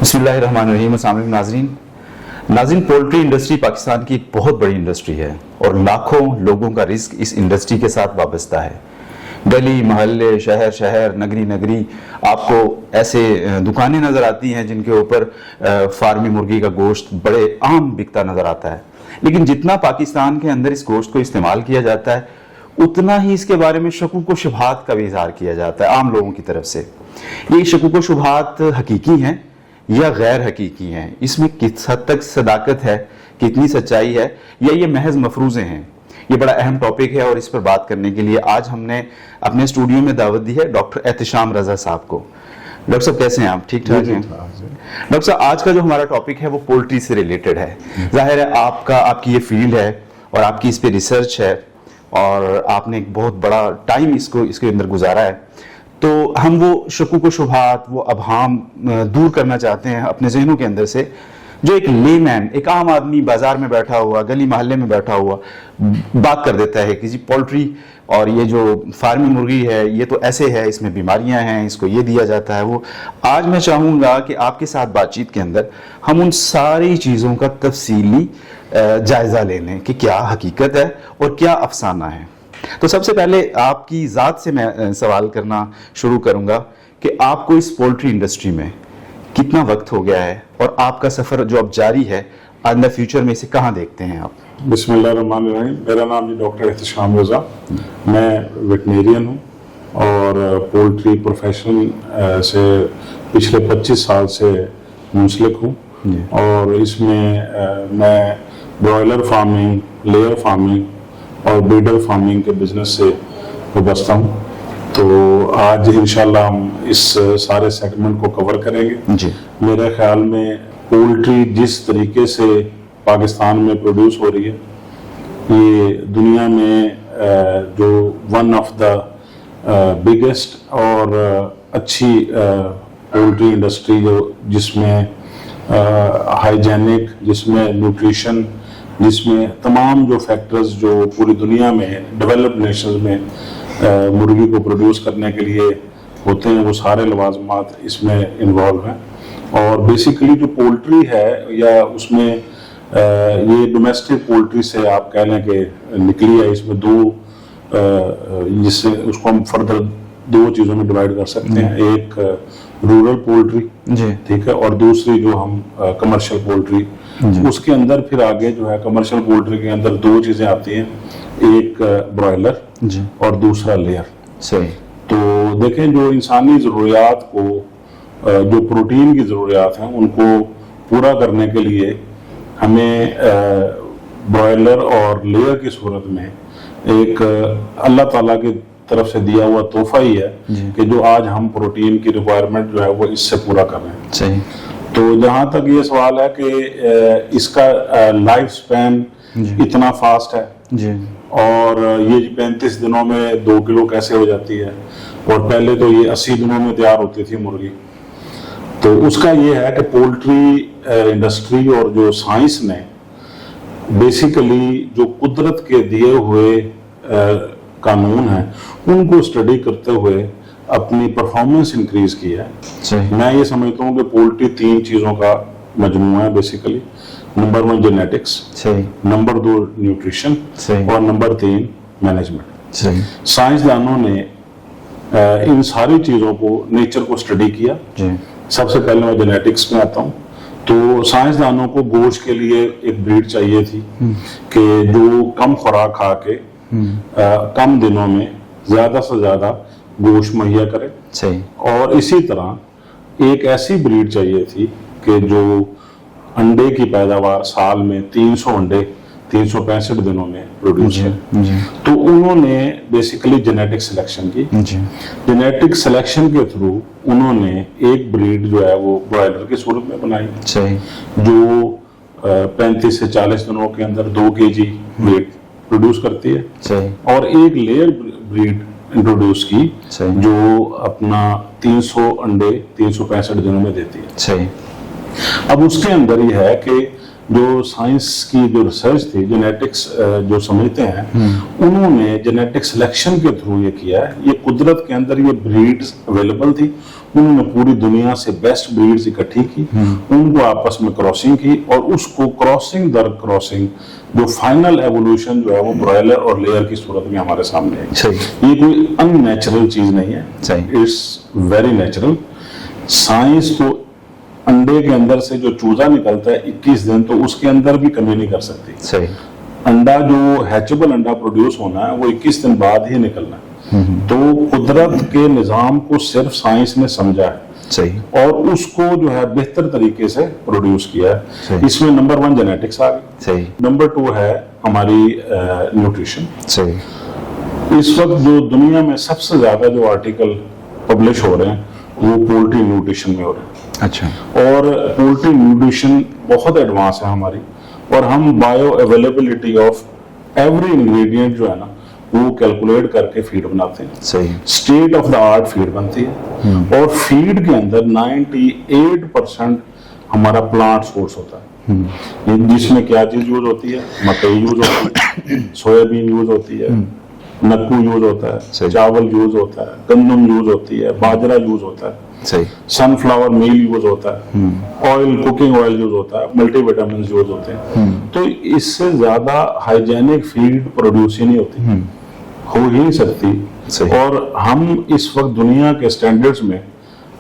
बिस्मिल्लाहिर्रहमानिर्रहीम। अस्सलाम वालेकुम नाज़रीन, पोल्ट्री इंडस्ट्री पाकिस्तान की एक बहुत बड़ी इंडस्ट्री है और लाखों लोगों का रिस्क इस इंडस्ट्री के साथ वाबस्ता है। गली मोहल्ले, शहर शहर, नगरी नगरी आपको ऐसे दुकानें नज़र आती हैं जिनके ऊपर फार्मी मुर्गी का गोश्त बड़े आम बिकता नज़र आता है। लेकिन जितना पाकिस्तान के अंदर इस गोश्त को इस्तेमाल किया जाता है, उतना ही इसके बारे में शकूक व शुबहात का भी इजहार किया जाता है आम लोगों की तरफ से। ये शकूक व शुबहात हकीकी हैं या गैर हकीकी हैं, इसमें किस हद तक सदाकत है, कितनी सच्चाई है, या ये महज मफरूज़े हैं। ये बड़ा अहम टॉपिक है और इस पर बात करने के लिए आज हमने अपने स्टूडियो में दावत दी है डॉक्टर एहतिशाम रजा साहब को। डॉक्टर साहब कैसे हैं आप? ठीक ठाक हैं? डॉक्टर साहब, आज का जो हमारा टॉपिक है वो पोल्ट्री से रिलेटेड है। जाहिर है आपकी ये फील्ड है और आपकी इस पे रिसर्च है और आपने एक बहुत बड़ा टाइम इसके अंदर गुजारा है। तो हम वो शकूक व शुबहात, वो अबहाम दूर करना चाहते हैं अपने जहनों के अंदर से, जो एक लेमैन, एक आम आदमी बाजार में बैठा हुआ, गली मोहल्ले में बैठा हुआ बात कर देता है कि जी पोल्ट्री और ये जो फार्मी मुर्गी है ये तो ऐसे है, इसमें बीमारियां हैं, इसको ये दिया जाता है वो। आज मैं चाहूँगा कि आपके साथ बातचीत के अंदर हम उन सारी चीज़ों का तफसीली जायज़ा ले लें कि क्या हकीकत है और क्या अफसाना है। तो सबसे पहले आपकी ज़ात से मैं सवाल करना शुरू करूँगा कि आपको इस पोल्ट्री इंडस्ट्री में कितना वक्त हो गया है और आपका सफ़र जो अब जारी है इन द फ्यूचर में इसे कहाँ देखते हैं आप? बिस्मिल्लाहिर्रहमानिर्रहीम। मेरा नाम जी डॉक्टर एहतिशाम रजा, मैं वेटनेरियन हूँ और पोल्ट्री प्रोफेशन से पिछले 25 साल से मुंसलिक हूँ। और इसमें मैं ब्रॉयलर फार्मिंग, लेयर फार्मिंग और ब्रीडर फार्मिंग के बिजनेस से वाबस्ता हूँ। तो आज इंशाल्लाह हम इस सारे सेगमेंट को कवर करेंगे जी। मेरे ख्याल में पोल्ट्री जिस तरीके से पाकिस्तान में प्रोड्यूस हो रही है, ये दुनिया में जो वन ऑफ द बिगेस्ट और अच्छी पोल्ट्री इंडस्ट्री जिसमें हाइजेनिक, जिसमें न्यूट्रिशन, जिसमें तमाम जो फैक्टर्स जो पूरी दुनिया में डेवलप्ड नेशंस में मुर्गी को प्रोड्यूस करने के लिए होते हैं, वो सारे लवाजमात इसमें इन्वॉल्व हैं। और बेसिकली जो पोल्ट्री है या उसमें ये डोमेस्टिक पोल्ट्री से आप कह लें कि निकली है। इसमें जिससे उसको हम फर्दर दो चीज़ों में डिवाइड कर सकते हैं, एक रूरल पोल्ट्री, ठीक है, और दूसरी जो हम कमर्शियल पोल्ट्री। उसके अंदर फिर आगे जो है कमर्शियल पोल्ट्री के अंदर दो चीज़ें आती हैं, एक ब्रॉयलर और दूसरा लेयर। सही। तो देखें, जो इंसानी ज़रूरियात को, जो प्रोटीन की ज़रूरियात हैं, उनको पूरा करने के लिए हमें ब्रॉयलर और लेयर की सूरत में एक अल्लाह ताला की तरफ से दिया हुआ तोहफा ही है कि जो आज हम प्रोटीन की रिक्वायरमेंट जो है वो इससे पूरा कर रहे हैं। सही। तो जहाँ तक ये सवाल है कि इसका लाइफ स्पैन इतना फास्ट है जी, और ये 35 दिनों में 2 किलो कैसे हो जाती है, और पहले तो ये 80 दिनों में तैयार होती थी मुर्गी। तो उसका ये है कि पोल्ट्री इंडस्ट्री और जो साइंस ने बेसिकली जो कुदरत के दिए हुए कानून हैं उनको स्टडी करते हुए अपनी परफॉर्मेंस इंक्रीज की है। मैं ये समझता हूँ कि पोल्ट्री 3 चीज़ों का मजमूआ है basically. Number 1 genetics, number 2 nutrition और नंबर 3 मैनेजमेंट। साइंसदानों ने इन सारी चीज़ों को, नेचर को स्टडी किया। सबसे पहले मैं जेनेटिक्स में आता हूँ। तो साइंसदानों को गोश्त के लिए एक ब्रीड चाहिए थी कि जो कम खुराक खा के कम दिनों में ज्यादा से ज्यादा गोश्त मुहैया करे। सही। और इसी तरह एक ऐसी ब्रीड चाहिए थी कि जो अंडे की पैदावार साल में 300 अंडे 365 दिनों में प्रोड्यूस करे। तो उन्होंने बेसिकली जेनेटिक सिलेक्शन की। जेनेटिक सिलेक्शन के थ्रू उन्होंने एक ब्रीड जो है वो ब्रॉयलर की सूरत में बनाई। सही। जो 35 से 40 दिनों के अंदर 2 kg वेट प्रोड्यूस करती है। सही। और एक लेयर ब्रीड इंट्रोड्यूस की जो अपना 300 अंडे 365 दिनों में देती है। सही। अब उसके अंदर ये है कि जो साइंस की जो रिसर्च थी, जेनेटिक्स जो समझते हैं, उन्होंने जेनेटिक सिलेक्शन के थ्रू ये किया है। ये कुदरत के अंदर ये ब्रीड्स अवेलेबल थी उन्होंने पूरी दुनिया से बेस्ट ब्रीड्स इकट्ठी की, उनको आपस में क्रॉसिंग की, और उसको क्रॉसिंग दर क्रॉसिंग जो फाइनल एवोल्यूशन जो है वो ब्रॉयलर और लेयर की सूरत में हमारे सामने है। सही। ये कोई अननेचुरल चीज नहीं है, सही। It's very natural. साइंस तो अंडे के अंदर से जो चूजा निकलता है 21 दिन, तो उसके अंदर भी कमी नहीं कर सकती। सही। अंडा जो हैचेबल अंडा प्रोड्यूस होना है वो 21 दिन बाद ही निकलना है। तो कुदरत के निजाम को सिर्फ साइंस ने समझा है, सही। और उसको जो है बेहतर तरीके से प्रोड्यूस किया है। सही। इसमें नंबर 1 जेनेटिक्स आ गई, सही। नंबर 2 है हमारी न्यूट्रिशन। सही। इस वक्त जो दुनिया में सबसे ज्यादा जो आर्टिकल पब्लिश हो रहे हैं वो पोल्ट्री न्यूट्रिशन में हो रहे हैं। अच्छा। और पोल्ट्री न्यूट्रिशन बहुत एडवांस है हमारी, और हम bio availability of every ingredient जो है ना वो कैलकुलेट करके फीड बनाते हैं। सही। State of the art feed बनती है, और फीड के अंदर 98% हमारा प्लांट सोर्स होता है। जिसमें क्या चीज यूज होती है? मकई यूज होती है, सोयाबीन यूज होती है, नक्कू यूज होता है, चावल यूज होता है, गंदम यूज होती है, बाजरा यूज होता है, सही। सनफ्लावर मील यूज होता है, ऑयल, कुकिंग ऑयल यूज होता है, मल्टीविटामिन यूज होते हैं। तो इससे ज्यादा हाइजेनिक फीड प्रोड्यूस ही नहीं होती, हो ही नहीं सकती। सही। और हम इस वक्त दुनिया के स्टैंडर्ड्स में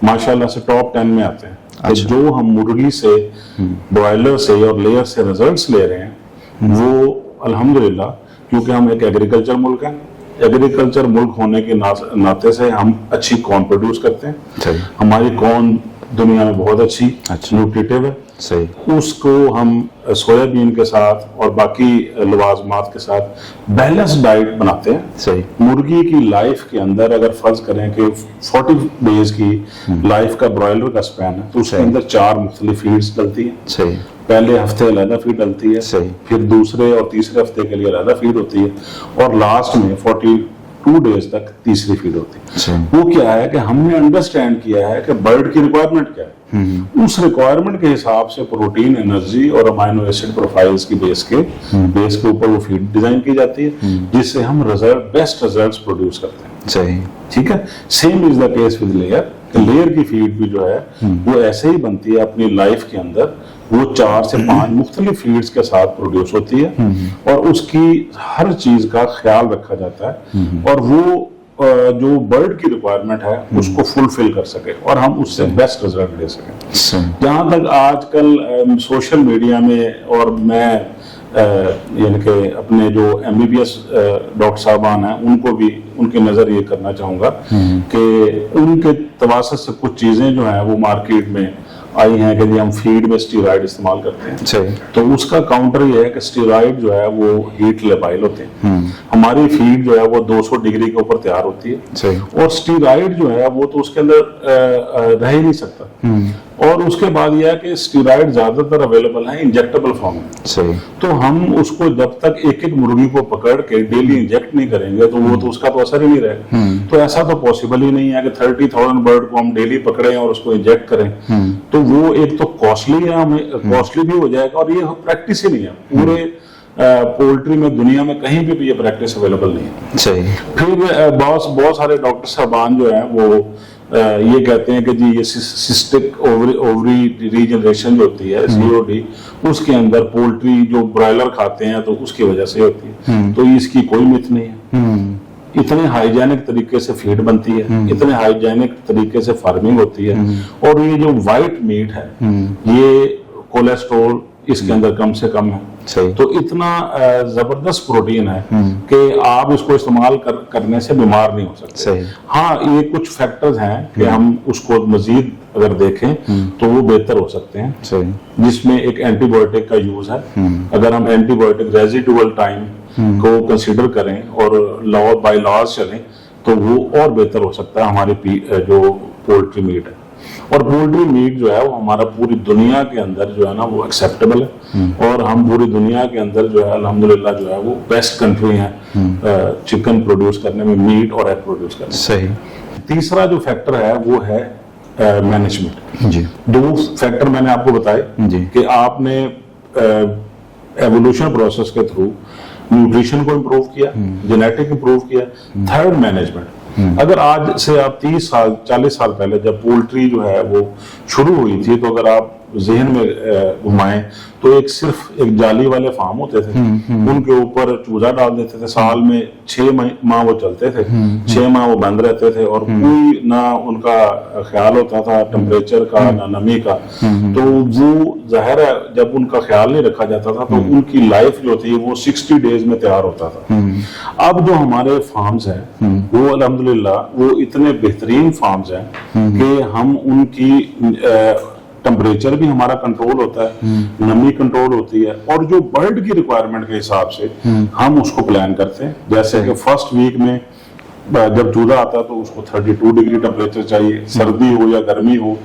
माशाल्लाह से टॉप 10 में आते हैं। अच्छा। जो हम मुर्गी से, ब्रॉयलर से और लेयर से रिजल्ट्स ले रहे हैं वो अल्हम्दुलिल्लाह, क्योंकि हम एक एग्रीकल्चर मुल्क हैं। एग्रीकल्चर मुल्क होने के नाते से हम अच्छी कॉर्न प्रोड्यूस करते हैं। सही। हमारी कॉर्न दुनिया में बहुत अच्छी न्यूट्रिटिव है। सही। उसको हम सोयाबीन के साथ और बाकी लवाजमात के साथ बैलेंस डाइट बनाते हैं। सही। मुर्गी की लाइफ के अंदर अगर फर्ज करें कि 40 डेज की लाइफ का ब्रॉयलर का स्पैन है, तो उसके अंदर 4 मुख्तलिफ फीड्स डलती हैं। सही। पहले हफ्ते अलग फीड डलती है, सही। फिर दूसरे और तीसरे हफ्ते के लिए अलग फीड होती है, और लास्ट में 42 डेज तक तीसरी फीड होती है। सही। वो क्या है कि हमने अंडरस्टैंड किया है कि बर्ड की रिक्वायरमेंट क्या है, उस रिक्वायरमेंट के हिसाब से प्रोटीन, एनर्जी और अमाइनो एसिड प्रोफाइल्स की बेस के ऊपर वो फीड डिजाइन की जाती है, जिससे हम बेस्ट रिजल्ट्स प्रोड्यूस करते हैं। सही। ठीक है। Same is the case with layer. Layer की फीड भी जो है वो ऐसे ही बनती है अपनी लाइफ के अंदर, वो 4 से 5 मुख्तलिफ फीड्स के साथ प्रोड्यूस होती है, और उसकी हर चीज का ख्याल रखा जाता है, और वो जो बर्ड की रिक्वायरमेंट है उसको फुलफिल कर सके और हम उससे बेस्ट रिजल्ट ले सकें। जहां तक आजकल सोशल मीडिया में, और मैं यानी कि अपने जो MBBS डॉक्टर साहबान हैं उनको भी उनकी नजर ये करना चाहूंगा कि उनके तवासत से कुछ चीजें जो हैं वो मार्केट में आई हैं कि जी हम फीड में स्टीरॉइड इस्तेमाल करते हैं। सही। तो उसका काउंटर ये है कि स्टीरॉइड जो है वो हीट लेबाइल होते हैं। हमारी फीड जो है वो 200 डिग्री के ऊपर तैयार होती है। सही। और स्टीरॉइड जो है वो तो उसके अंदर रह ही नहीं सकता। और उसके बाद यह है कि स्टीरॉइड ज्यादातर अवेलेबल है इंजेक्टेबल फॉर्म में। सही। तो हम उसको जब तक एक एक मुर्गी को पकड़ के डेली इंजेक्ट नहीं करेंगे तो वो तो उसका तो असर ही नहीं रहेगा। तो ऐसा तो पॉसिबल ही नहीं है कि 30,000 बर्ड को हम डेली पकड़ें और उसको इंजेक्ट करें। तो वो एक तो कॉस्टली है, हमें कॉस्टली भी हो जाएगा, और ये प्रैक्टिस ही नहीं है पूरे पोल्ट्री में, दुनिया में कहीं भी ये प्रैक्टिस अवेलेबल नहीं है। सही। फिर बहुत सारे डॉक्टर साहबान जो है वो ये कहते हैं कि जी ये सिस्टिक ओवरी रीजनरेशन जो होती है, COD, उसके अंदर पोल्ट्री जो ब्रॉयलर खाते हैं तो उसकी वजह से होती है। तो इसकी कोई मिथ नहीं है। इतने हाइजेनिक तरीके से फीड बनती है, इतने हाइजेनिक तरीके से फार्मिंग होती है, और ये जो व्हाइट मीट है ये कोलेस्ट्रॉल इसके अंदर कम से कम है। सही। तो इतना जबरदस्त प्रोटीन है कि आप इसको इस्तेमाल करने से बीमार नहीं हो सकते। सही। हाँ, ये कुछ फैक्टर्स हैं कि हम उसको मजीद अगर देखें तो वो बेहतर हो सकते हैं। सही। जिसमें एक एंटीबायोटिक का यूज है। अगर हम एंटीबायोटिक रेजिडुअल टाइम को कंसीडर करें और बाय लॉज चलें तो वो और बेहतर हो सकता है हमारी जो पोल्ट्री मीट है। और पोल्ट्री मीट जो है वो हमारा पूरी दुनिया के अंदर जो है ना वो एक्सेप्टेबल है, और हम पूरी दुनिया के अंदर जो है अल्हम्दुलिल्लाह जो है वो बेस्ट कंट्री है चिकन प्रोड्यूस करने में, मीट और एग प्रोड्यूस करने में। सही। तीसरा जो फैक्टर है वो है मैनेजमेंट। जी। 2 फैक्टर मैंने आपको बताए जी। कि आपने एवोल्यूशन प्रोसेस के थ्रू न्यूट्रिशन को इम्प्रूव किया, जेनेटिक इम्प्रूव किया, थर्ड मैनेजमेंट। अगर आज से आप 30 साल 40 साल पहले जब पोल्ट्री जो है वो शुरू हुई थी, तो अगर आप जहन में घुमाएं तो सिर्फ एक जाली वाले फार्म होते थे, उनके ऊपर चूजा डाल देते थे, साल में 6 माह वो चलते थे, 6 माह वो बंद रहते थे, और कोई ना उनका ख्याल होता था टेम्परेचर का ना नमी का। तो वो जाहिर है जब उनका ख्याल नहीं रखा जाता था तो उनकी लाइफ जो थी वो 60 डेज में तैयार होता था। अब जो हमारे फार्म्स हैं वो अल्हम्दुलिल्लाह वो इतने बेहतरीन फार्म्स हैं कि हम उनकी टेम्परेचर भी हमारा कंट्रोल होता है, नमी कंट्रोल होती है, और जो बर्ड की रिक्वायरमेंट के हिसाब से हम उसको प्लान करते हैं। जैसे कि फर्स्ट वीक में जब चूजा आता है तो उसको 32 डिग्री टेम्परेचर चाहिए, सर्दी हो या गर्मी हो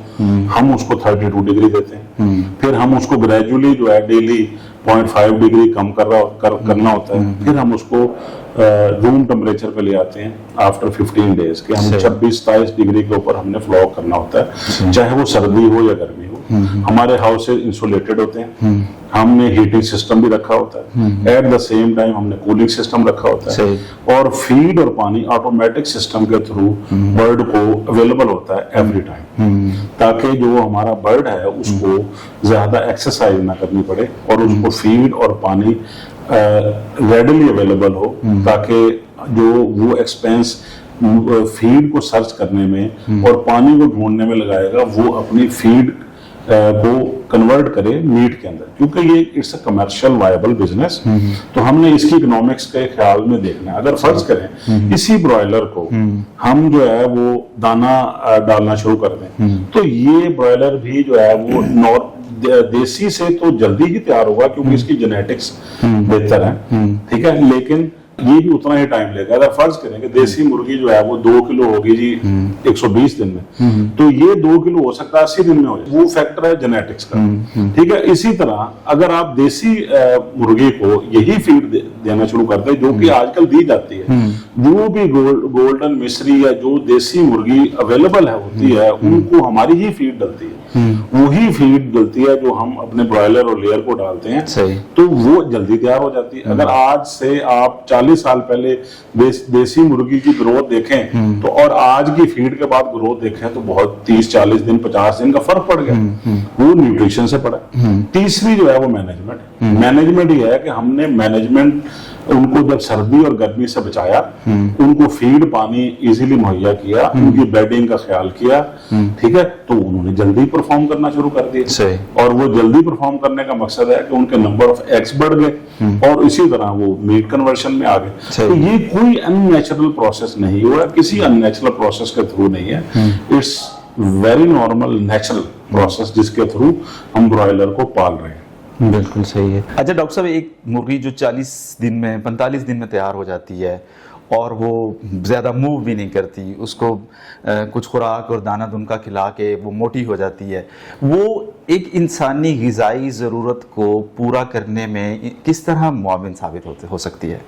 हम उसको 32 डिग्री देते हैं। फिर हम उसको ग्रेजुअली जो है डेली 0.5 डिग्री कम करना होता है। फिर हम उसको रूम टेम्परेचर पे ले आते हैं आफ्टर 15 डेज के हम 26-27 डिग्री के ऊपर हमने फ्लॉग करना होता है, चाहे वो सर्दी हो या गर्मी हो। हमारे हाउसेज इंसुलेटेड होते हैं, हमने हीटिंग सिस्टम भी रखा होता है, एट द सेम टाइम हमने कूलिंग सिस्टम रखा होता है, और फीड और पानी ऑटोमेटिक सिस्टम के थ्रू बर्ड को अवेलेबल होता है एवरी टाइम, ताकि जो हमारा बर्ड है उसको ज्यादा एक्सरसाइज ना करनी पड़े और उसको फीड और पानी रेडिली अवेलेबल हो, ताकि जो वो एक्सपेंस फीड को सर्च करने में और पानी को ढूंढने में लगाएगा वो अपनी फीड को कन्वर्ट करे मीट के अंदर, क्योंकि ये it's a commercial viable business. तो हमने इसकी इकोनॉमिक्स के ख्याल में देखना है। अगर फर्ज करें इसी ब्रॉयलर को हम जो है वो दाना डालना शुरू कर दें तो ये ब्रॉयलर भी जो है वो देसी से तो जल्दी ही तैयार होगा क्योंकि इसकी जेनेटिक्स बेहतर है, ठीक है, लेकिन ये भी उतना ही टाइम लेगा। अगर फर्ज करें कि देसी मुर्गी जो है वो 2 किलो होगी जी 120 दिन में, तो ये 2 किलो हो सकता है 80 दिन में हो जाए। वो फैक्टर है जेनेटिक्स का, ठीक है। इसी तरह अगर आप देसी मुर्गी को यही फीड देना शुरू कर दें जो कि आजकल दी जाती है, जो भी गोल्डन मिस्री या जो देसी मुर्गी अवेलेबल है होती है उनको हमारी ही फीड डलती है, वही फीड डलती है जो हम अपने ब्रॉयलर और लेयर को डालते हैं, तो वो जल्दी तैयार हो जाती है। अगर आज से आप 40 साल पहले देसी मुर्गी की ग्रोथ देखें तो और आज की फीड के बाद ग्रोथ देखें तो बहुत 30-40 दिन 50 दिन का फर्क पड़ गया। वो न्यूट्रिशन से पड़ा। तीसरी जो है वो मैनेजमेंट ये है कि हमने मैनेजमेंट उनको जब सर्दी और गर्मी से बचाया, उनको फीड पानी इजीली मुहैया किया, उनकी बेडिंग का ख्याल किया, ठीक है, तो उन्होंने जल्दी परफॉर्म करना शुरू कर दिया। और वो जल्दी परफॉर्म करने का मकसद है कि उनके नंबर ऑफ एग्स बढ़ गए और इसी तरह वो मीट कन्वर्शन में आ गए। तो ये कोई अननेचुरल प्रोसेस नहीं हुआ, किसी अननेचुरल प्रोसेस के थ्रू नहीं है, it's very normal natural process जिसके थ्रू हम ब्रॉयलर को पाल रहे हैं। बिल्कुल सही है। अच्छा डॉक्टर साहब, एक मुर्गी जो 40 दिन में 45 दिन में तैयार हो जाती है और वो ज़्यादा मूव भी नहीं करती, उसको कुछ खुराक और दाना दुनका खिला के वो मोटी हो जाती है, वो एक इंसानी ग़िज़ाई ज़रूरत को पूरा करने में किस तरह मुआविन साबित हो सकती है?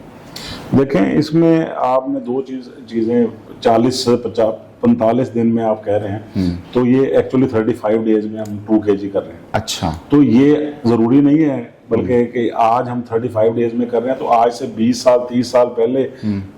देखें, इसमें आपने दो चीज़ें 40 से 45 दिन में आप कह रहे हैं, तो ये एक्चुअली 35 डेज में हम 2 kg कर रहे हैं। अच्छा, तो ये ज़रूरी नहीं है, बल्कि कि आज हम 35 डेज में कर रहे हैं तो आज से 20 साल 30 साल पहले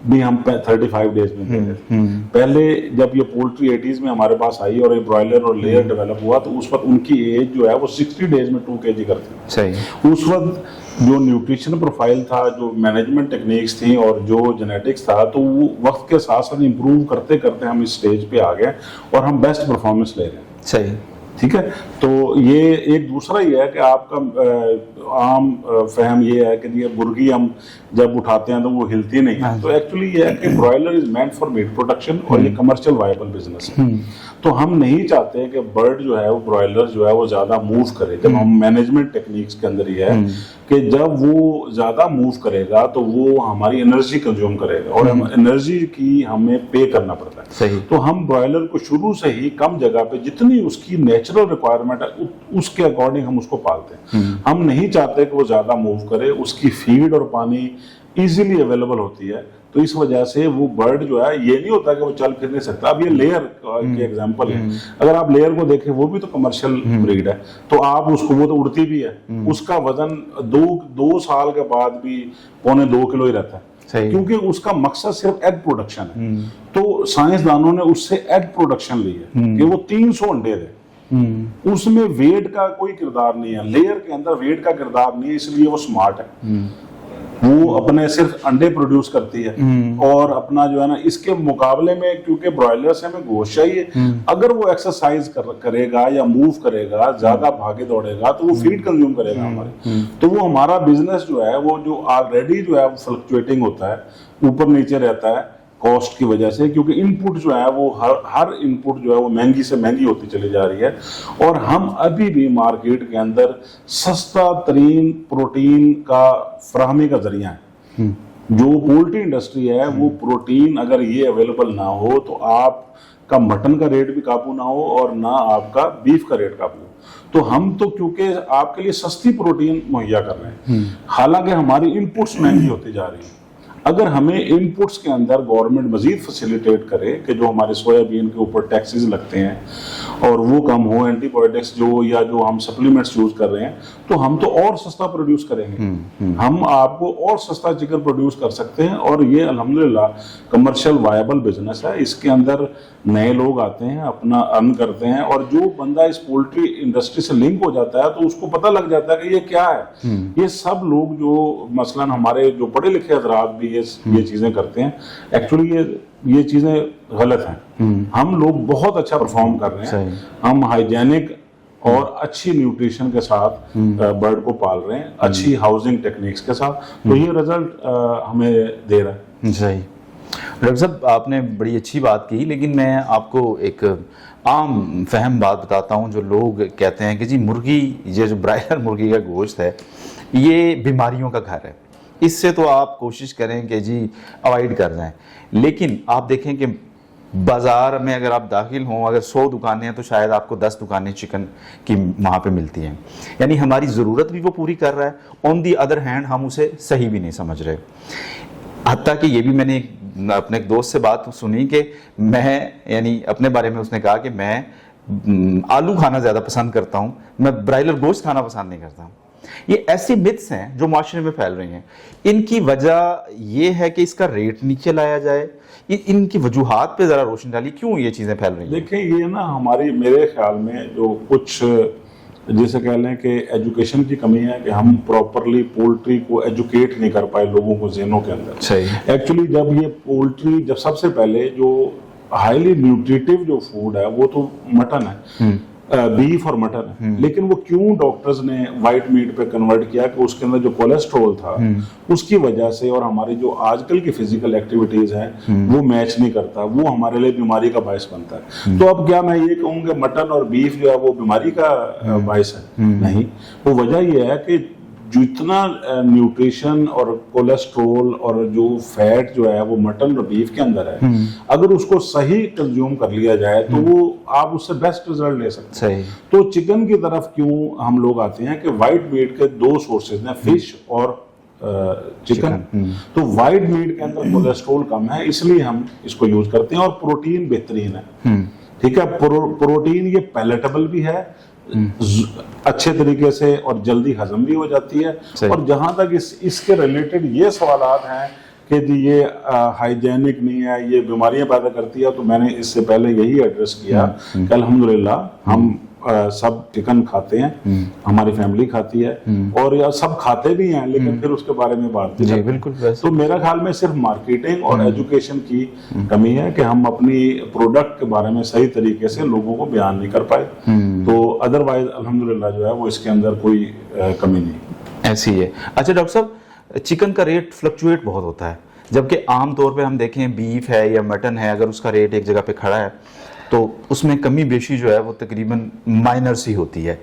भी हम 35 डेज में कर रहे थे। पहले जब ये पोल्ट्री 80s में हमारे पास आई और ये ब्रॉयलर और लेयर डेवलप हुआ तो उस वक्त उनकी एज जो है वो 60 डेज में 2 kg करते। सही। उस वक्त जो न्यूट्रिशन प्रोफाइल था, जो मैनेजमेंट टेक्निक्स थी और जो जेनेटिक्स था, तो वो वक्त के साथ साथ इम्प्रूव करते करते हम इस स्टेज पे आ गए और हम बेस्ट परफॉर्मेंस ले रहे हैं। सही, ठीक है। तो ये एक दूसरा ये है कि आपका आम फहम ये है कि ये मुर्गी हम जब उठाते हैं तो वो हिलती नहीं है, तो एक्चुअली ये है कि broiler is meant for meat production और ये कमर्शियल वायबल बिजनेस है। तो हम नहीं चाहते कि बर्ड जो है वो ब्रॉयलर जो है वो ज्यादा मूव करे। जब हम मैनेजमेंट टेक्निक्स के अंदर ये है कि जब वो ज्यादा मूव करेगा तो वो हमारी एनर्जी कंज्यूम करेगा और हम एनर्जी की हमें पे करना पड़ता है। सही। तो हम ब्रॉयलर को शुरू से ही कम जगह पे जितनी उसकी नेचुरल रिक्वायरमेंट है उसके अकॉर्डिंग हम उसको पालते हैं। हम नहीं चाहते कि वो ज्यादा मूव करे, उसकी फीड और पानी इजीली अवेलेबल होती है, तो इस वजह से वो बर्ड जो है ये नहीं होता कि वो चल फिर नहीं सकता। अब ये लेयर की एग्जांपल है, अगर आप लेयर को देखें वो भी तो कमर्शियल ब्रीड है, तो आप उसको, वो तो उड़ती भी है, उसका वजन 2 साल के बाद भी 1.25 किलो ही रहता है। क्योंकि उसका मकसद सिर्फ एग प्रोडक्शन है। तो साइंसदानों ने उससे एग प्रोडक्शन ली है कि वो 300 अंडे दे। उसमें वेट का कोई किरदार नहीं है, लेयर के अंदर वेट का किरदार नहीं है, इसलिए वो स्मार्ट है। वो अपने सिर्फ अंडे प्रोड्यूस करती है और अपना जो है ना, इसके मुकाबले में क्योंकि ब्रॉयलर से हमें गोश्त चाहिए, अगर वो एक्सरसाइज करेगा या मूव करेगा, ज्यादा भागे दौड़ेगा, तो वो फीड कंज्यूम करेगा हमारे। तो वो हमारा बिजनेस जो है वो जो ऑलरेडी जो है वो फ्लक्चुएटिंग होता है, ऊपर नीचे रहता है कॉस्ट की वजह से, क्योंकि इनपुट जो है वो हर इनपुट जो है वो महंगी से महंगी होती चली जा रही है। और हम अभी भी मार्केट के अंदर सस्ता तरीन प्रोटीन का फराहमी का जरिया है। जो पोल्ट्री इंडस्ट्री है वो प्रोटीन अगर ये अवेलेबल ना हो तो आपका मटन का रेट भी काबू ना हो और ना आपका बीफ का रेट काबू हो। तो हम तो क्योंकि आपके लिए सस्ती प्रोटीन मुहैया कर रहे हैं, हालांकि हमारी इनपुट्स महंगी होती जा रही है। अगर हमें इनपुट्स के अंदर गवर्नमेंट मजीद फैसिलिटेट करे कि जो हमारे सोयाबीन के ऊपर टैक्सेस लगते हैं और वो कम हो, एंटीबायोटिक्स जो या जो हम सप्लीमेंट्स यूज कर रहे हैं, तो हम तो और सस्ता प्रोड्यूस करेंगे। हम आपको और सस्ता चिकन प्रोड्यूस कर सकते हैं और ये अल्हम्दुलिल्लाह कमर्शियल वायबल बिजनेस है। इसके अंदर नए लोग आते हैं, अपना अर्न करते हैं, और जो बंदा इस पोल्ट्री इंडस्ट्री से लिंक हो जाता है तो उसको पता लग जाता है कि ये क्या है। ये सब लोग जो मसलन हमारे जो पढ़े लिखे हजरात भी ये चीजें करते हैं, एक्चुअली ये चीजें गलत हैं। हम लोग बहुत अच्छा परफॉर्म कर रहे हैं, हम हाइजेनिक और अच्छी न्यूट्रिशन के साथ बर्ड को पाल रहे हैं, अच्छी हाउसिंग टेक्निक्स के साथ, तो ये रिजल्ट हमें दे रहा है। सही। डॉक्टर साहब आपने बड़ी अच्छी बात की, लेकिन मैं आपको एक आम फहम बात बताता हूँ। जो लोग कहते हैं कि जी मुर्गी, ये जो ब्रायलर मुर्गी का गोश्त है ये बीमारियों का घर है, इससे तो आप कोशिश करें कि जी अवॉइड कर जाएं। लेकिन आप देखें कि बाज़ार में अगर आप दाखिल हों, अगर 100 दुकानें हैं तो शायद आपको 10 दुकानें चिकन की वहाँ पे मिलती हैं। यानी हमारी ज़रूरत भी वो पूरी कर रहा है, ऑन दी अदर हैंड हम उसे सही भी नहीं समझ रहे। हत्ता कि ये भी मैंने अपने एक दोस्त से बात सुनी कि मैं, यानी अपने बारे में उसने कहा कि मैं आलू खाना ज़्यादा पसंद करता हूँ, मैं ब्रायलर गोश्त खाना पसंद नहीं करता हूँ। ये ऐसी मिथ्स हैं जो माशरे में फैल रही हैं। इनकी वजह ये है कि इसका रेट नीचे लाया जाए, इनकी वजूहात पे ज़रा रोशनी डाली, क्यों ये चीज़ें फैल रही हैं? देखिए ये ना हमारी, मेरे ख्याल में जो कुछ जैसे कह लें कि एजुकेशन की कमी है कि हम प्रॉपरली पोल्ट्री को एजुकेट नहीं कर पाए लोगों को ज़हनों के अंदर। सही। एक्चुअली जब ये पोल्ट्री, जब सबसे पहले जो हाईली न्यूट्रिटिव जो फूड है वो तो मटन है, बीफ और मटन है, लेकिन वो क्यों डॉक्टर्स ने वाइट मीट पे कन्वर्ट किया कि उसके अंदर जो कोलेस्ट्रॉल था उसकी वजह से, और हमारी जो आजकल की फिजिकल एक्टिविटीज हैं वो मैच नहीं करता, वो हमारे लिए बीमारी का बायस बनता है। तो अब क्या मैं ये कहूँगा मटन और बीफ जो है वो बीमारी का बायस है? नहीं, वो वजह ये है कि जितना न्यूट्रिशन और कोलेस्ट्रोल और जो फैट जो है वो मटन और बीफ के अंदर है, अगर उसको सही कंज्यूम कर लिया जाए तो वो आप उससे बेस्ट रिजल्ट ले सकते हैं। तो चिकन की तरफ क्यों हम लोग आते हैं कि वाइट मीट के 2 सोर्सेज हैं, फिश और चिकन। तो वाइट मीट के अंदर कोलेस्ट्रोल कम है, इसलिए हम इसको यूज करते हैं, और प्रोटीन बेहतरीन है। ठीक है, प्रोटीन ये पैलेटेबल भी है, अच्छे तरीके से और जल्दी हजम भी हो जाती है। और जहां तक इसके रिलेटेड ये सवालात हैं कि जी ये हाइजेनिक नहीं है, ये बीमारियां पैदा करती है, तो मैंने इससे पहले यही एड्रेस किया कि अल्हम्दुलिल्लाह हम सब चिकन खाते हैं, हमारी फैमिली खाती है, और या सब खाते भी हैं, लेकिन फिर उसके बारे में बात नहीं करते। बिल्कुल। तो मेरा ख्याल में सिर्फ मार्केटिंग और एजुकेशन की कमी है कि हम अपनी प्रोडक्ट के बारे में सही तरीके से लोगों को बयान नहीं कर पाए। तो अदरवाइज अल्हम्दुलिल्लाह जो है वो इसके अंदर कोई कमी नहीं ऐसी है। अच्छा डॉक्टर साहब, चिकन का रेट फ्लक्चुएट बहुत होता है, जबकि आम तौर पे हम देखें बीफ है या मटन है, अगर उसका रेट एक जगह पे खड़ा है तो उसमें कमी बेशी जो है वो तकरीबन माइनर सी होती है।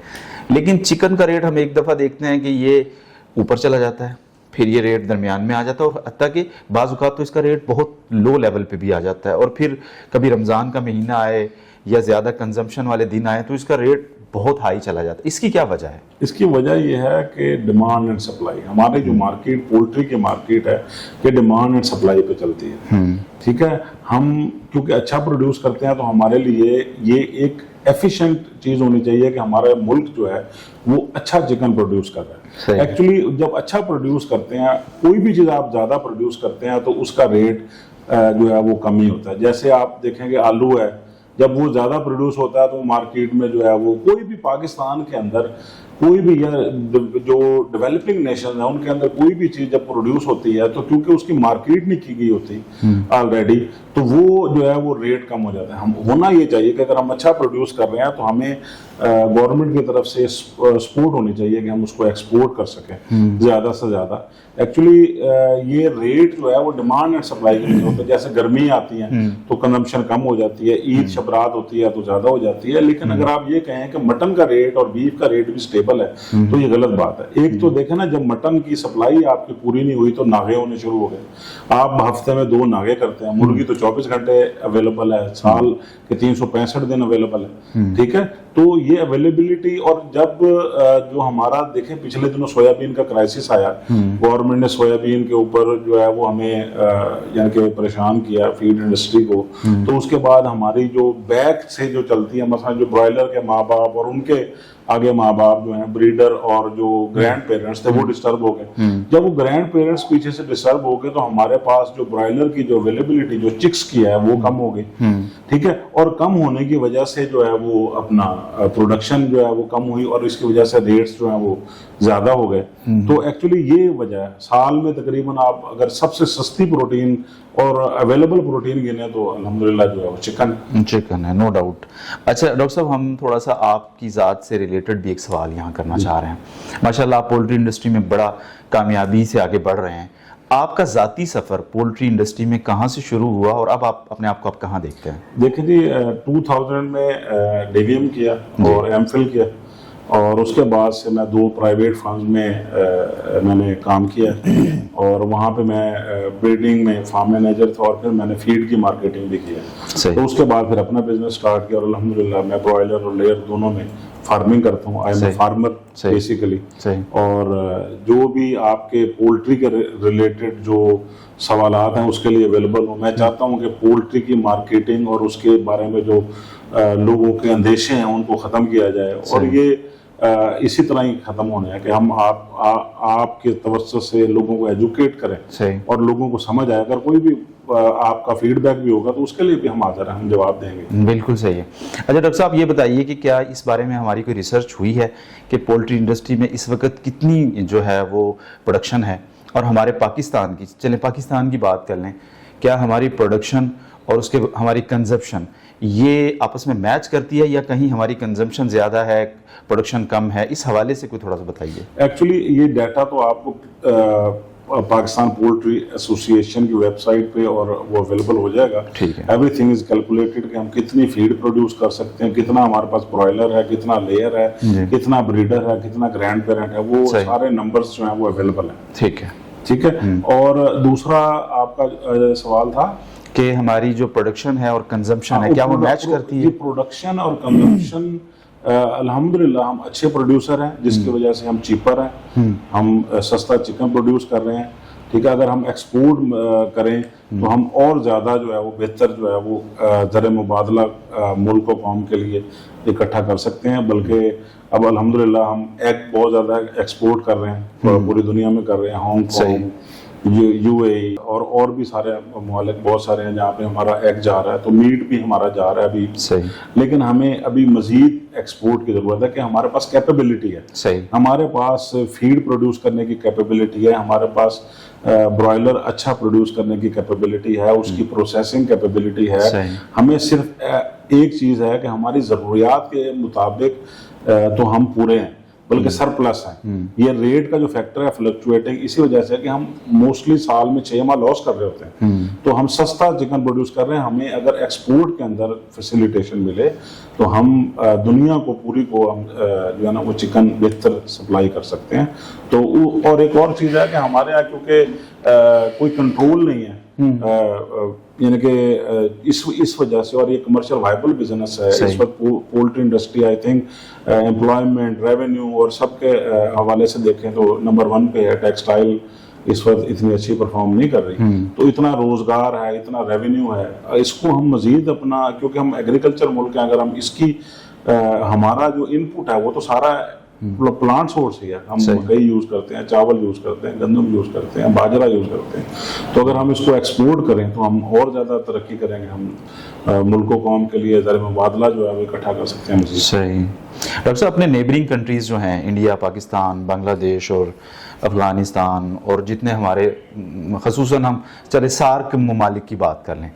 लेकिन चिकन का रेट हम एक दफ़ा देखते हैं कि ये ऊपर चला जाता है, फिर ये रेट दरमियान में आ जाता है, और हत्ता कि बाज़ औक़ात तो इसका रेट बहुत लो लेवल पे भी आ जाता है, और फिर कभी रमज़ान का महीना आए या ज़्यादा कंजम्पशन वाले दिन आए तो इसका रेट बहुत हाई चला जाता है। इसकी क्या वजह है? इसकी वजह यह है कि डिमांड एंड सप्लाई, हमारे जो मार्केट पोल्ट्री की मार्केट है ये डिमांड एंड सप्लाई पे चलती है। ठीक है, हम क्योंकि अच्छा प्रोड्यूस करते हैं तो हमारे लिए ये एक एफिशिएंट चीज होनी चाहिए कि हमारा मुल्क जो है वो अच्छा चिकन प्रोड्यूस कर रहा है। एक्चुअली जब अच्छा प्रोड्यूस करते हैं, कोई भी चीज आप ज्यादा प्रोड्यूस करते हैं तो उसका रेट जो है वो कम ही होता है। जैसे आप देखेंगे आलू है, जब वो ज्यादा प्रोड्यूस होता है तो मार्केट में जो है वो, कोई भी पाकिस्तान के अंदर कोई भी या जो डेवलपिंग नेशन है उनके अंदर कोई भी चीज जब प्रोड्यूस होती है तो क्योंकि उसकी मार्केट नहीं की गई होती ऑलरेडी, तो वो जो है वो रेट कम हो जाता है। हम होना ये चाहिए कि अगर हम अच्छा प्रोड्यूस कर रहे हैं तो हमें गवर्नमेंट की तरफ से सपोर्ट होनी चाहिए कि हम उसको एक्सपोर्ट कर सकें ज्यादा से ज्यादा। एक्चुअली ये रेट जो है वो डिमांड एंड सप्लाई के होता है। जैसे गर्मी आती है तो कंजम्पशन कम हो जाती है, ईद शबरात होती है तो ज्यादा हो जाती है। लेकिन अगर आप ये कहें कि मटन का रेट और बीफ का रेट भी स्टेबल है तो ये गलत बात है। एक तो देखें ना, जब मटन की सप्लाई आपकी पूरी नहीं हुई तो नागे होने शुरू हो गए। आप हफ्ते में 2 नागे करते हैं, मुर्गी तो 24 घंटे अवेलेबल है, साल के 365 दिन अवेलेबल है, ठीक है। तो ये अवेलेबिलिटी, और जब जो हमारा देखें पिछले दिनों सोयाबीन का क्राइसिस आया, गवर्नमेंट ने सोयाबीन के ऊपर जो है वो हमें यानी कि परेशान किया फीड इंडस्ट्री को, तो उसके बाद हमारी जो बैक से जो चलती है, मसलन जो ब्रॉयलर के माँ बाप और उनके आगे माँ बाप जो हैं ब्रीडर और जो ग्रैंड पेरेंट्स थे वो डिस्टर्ब हो गए। जब वो ग्रैंड पेरेंट्स पीछे से डिस्टर्ब हो गए तो हमारे पास जो ब्रॉयलर की जो अवेलेबिलिटी जो चिक्स की है वो कम हो गई, ठीक है। और कम होने की वजह से जो है वो अपना प्रोडक्शन जो है वो कम हुई और इसकी वजह से रेट्स जो है वो ज्यादा हो गए। तो एक्चुअली ये वजह है। साल में तकरीबन आप अगर सबसे सस्ती प्रोटीन और अवेलेबल प्रोटीन गिने तो अल्हम्दुलिल्लाह जो है वो चिकन है, नो डाउट। अच्छा डॉक्टर साहब, हम थोड़ा सा आपकी ज़ात से रिलेटेड भी एक सवाल यहाँ करना चाह रहे हैं। माशाल्लाह आप पोल्ट्री इंडस्ट्री में बड़ा कामयाबी से आगे बढ़ रहे हैं। आपका ज़ाती सफ़र पोल्ट्री इंडस्ट्री में कहाँ से शुरू हुआ और अब आप अपने आप को आप कहाँ देखते हैं? देखिए जी, 2000 में डीवीएम किया और एमफिल किया, और उसके बाद से मैं 2 प्राइवेट फर्म्स में मैंने काम किया और वहाँ पे मैं ब्रीडिंग में फार्म मैनेजर था और फिर मैंने फीड की मार्केटिंग भी किया। तो उसके बाद फिर अपना बिजनेस स्टार्ट किया और अल्हम्दुलिल्लाह मैं ब्रॉयलर और लेयर दोनों में फार्मिंग करता हूँ। I am farmer basically. और जो भी आपके पोल्ट्री के रिलेटेड जो सवालात हैं उसके लिए अवेलेबल हूँ। मैं चाहता हूँ कि पोल्ट्री की मार्केटिंग और उसके बारे में जो लोगों के अंदेशे हैं उनको ख़त्म किया जाए, और ये इसी तरह ही ख़त्म होने हैं कि हम आपके तवज्जो से लोगों को एजुकेट करें और लोगों को समझ आए। अगर कोई भी आपका फीडबैक भी होगा तो उसके लिए भी हम हाजिर हैं, हम जवाब देंगे। बिल्कुल सही है। अच्छा डॉक्टर साहब, ये बताइए कि क्या इस बारे में हमारी कोई रिसर्च हुई है कि पोल्ट्री इंडस्ट्री में इस वक्त कितनी जो है वो प्रोडक्शन है, और हमारे पाकिस्तान की, चलें पाकिस्तान की बात कर लें, क्या हमारी प्रोडक्शन और उसके हमारी कंजप्शन ये आपस में मैच करती है या कहीं हमारी कंजम्पशन ज़्यादा है, प्रोडक्शन कम है? इस हवाले से कोई थोड़ा सा बताइए। एक्चुअली ये डाटा तो आपको पाकिस्तान पोल्ट्री एसोसिएशन की वेबसाइट पे और वो अवेलेबल हो जाएगा। ठीक है। एवरीथिंग इज कैलकुलेटेड कि हम कितनी फीड प्रोड्यूस कर सकते हैं, कितना हमारे पास ब्रॉयलर है, कितना लेयर है, कितना ब्रीडर है, कितना ग्रैंड पेरेंट है, वो सारे नंबर्स जो हैं वो अवेलेबल हैं। ठीक है, ठीक है। और दूसरा आपका सवाल था कि हमारी जो प्रोडक्शन है और कंजम्पशन है क्या वो मैच करती है? प्रोडक्शन और कंजम्पशन अल्हम्दुलिल्लाह हम अच्छे प्रोड्यूसर हैं, जिसकी वजह से हम चीपर हैं, हम सस्ता चिकन प्रोड्यूस कर रहे हैं, ठीक है। अगर हम एक्सपोर्ट करें तो हम और ज़्यादा जो है वो बेहतर जो है वो ज़र मुबादला मुल्क और कौम के लिए इकट्ठा कर सकते हैं। बल्कि अब अल्हम्दुलिल्लाह हम एग बहुत ज़्यादा एक्सपोर्ट कर रहे हैं, पूरी दुनिया में कर रहे हैं। हांगकॉन्ग, यूएई और भी सारे मुमालिक बहुत सारे हैं जहाँ पे हमारा एग जा रहा है, तो मीट भी हमारा जा रहा है अभी। सही। लेकिन हमें अभी मजीद एक्सपोर्ट की ज़रूरत है कि हमारे पास कैपेबिलिटी है। सही। हमारे पास फीड प्रोड्यूस करने की कैपेबिलिटी है, हमारे पास ब्रॉयलर अच्छा प्रोड्यूस करने की कैपेबिलिटी है, उसकी प्रोसेसिंग कैपेबिलिटी है। हमें सिर्फ एक चीज़ है कि हमारी ज़रूरियात के मुताबिक तो हम पूरे हैं, बल्कि सरप्लस है। ये रेट का जो फैक्टर है फ्लक्चुएटिंग, इसी वजह से कि हम मोस्टली साल में 6 माह लॉस कर रहे होते हैं, तो हम सस्ता चिकन प्रोड्यूस कर रहे हैं। हमें अगर एक्सपोर्ट के अंदर फैसिलिटेशन मिले तो हम दुनिया को पूरी को हम जो है ना वो चिकन बेहतर सप्लाई कर सकते हैं। तो और एक और चीज़ है कि हमारे यहाँ क्योंकि कोई कंट्रोल नहीं है, यानी कि इस वजह से, और ये कमर्शियल वायबल बिजनेस है इस वक्त poultry industry, I think employment, revenue और सबके हवाले से देखें तो नंबर 1 पे है। टेक्सटाइल इस वक्त इतनी अच्छी परफॉर्म नहीं कर रही, तो इतना रोजगार है, इतना रेवेन्यू है, इसको हम मजीद अपना, क्योंकि हम एग्रीकल्चर मुल्क हैं, अगर हम इसकी ہمارا جو ان پٹ ہے وہ تو سارا پلانٹ سورس ہی ہے. ہم مکئی یوز کرتے ہیں, چاول یوز کرتے ہیں, گندم یوز کرتے ہیں, باجرہ یوز کرتے ہیں. تو اگر ہم اس کو ایکسپورٹ کریں تو ہم اور زیادہ ترقی کریں گے. ہم ملک و قوم کے لیے ذرا مبادلہ جو ہے وہ اکٹھا کر سکتے ہیں مزید. صحیح. ڈاکٹر صاحب اپنے نیبرنگ کنٹریز جو ہیں انڈیا, پاکستان, بنگلہ دیش اور افغانستان اور جتنے ہمارے خصوصاً ہم چلے سارک ممالک کی بات کر لیں,